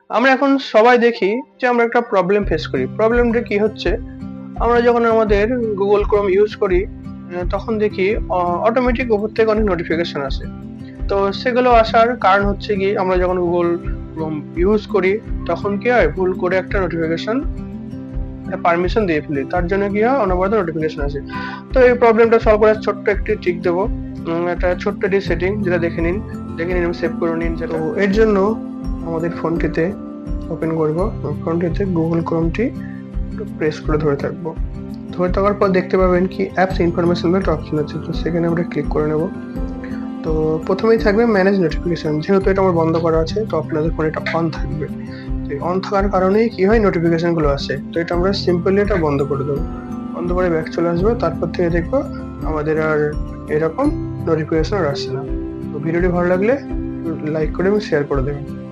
আমরা এখন সবাই দেখি যে আমরা একটা প্রবলেম ফেস করি। প্রবলেমটা কি হচ্ছে? আমরা যখন আমাদের Google Chrome ইউজ করি, তখন দেখি অটোমেটিক উপর থেকে অনেক নোটিফিকেশন আসে। তো সেগুলো আসার কারণ হচ্ছে গিয়ে আমরা যখন Google Chrome ইউজ করি, তখন কি হয়, ভুল করে একটা নোটিফিকেশন পারমিশন দিয়ে ফেলি। তার জন্য কি হয়, অনবরত নোটিফিকেশন আসে। তো এই প্রবলেমটা সলভ করার ছোট্ট একটি ট্রিক দেবো। একটা ছোট্ট একটি সেটিং, যেটা দেখে নিন, সেভ করে নিন। যেটা এর জন্য আমাদের ফোনটিতে ওপেন করব, ফোনটিতে গুগল ক্রোমটি প্রেস করে ধরে থাকবো। ধরে থাকার পর দেখতে পাবেন কি অ্যাপস ইনফরমেশন বলে একটা অপশন আছে, তো সেখানে আমরা ক্লিক করে নেব। তো প্রথমেই থাকবে ম্যানেজ নোটিফিকেশন। যেহেতু এটা আমার বন্ধ করা আছে, তো আপনাদের ফোনে এটা অন থাকবে। অন থাকার কারণেই কি হয়, নোটিফিকেশন গুলো আসে। তো এটা আমরা সিম্পলি এটা বন্ধ করে দেবো। বন্ধ করে ব্যাক চলে আসবো, তারপর থেকে দেখবো আমাদের আর এরকম নোটিফিকেশন আর আসছে না। তো ভিডিওটি ভালো লাগলে লাইক করে এবং শেয়ার করে দেবেন।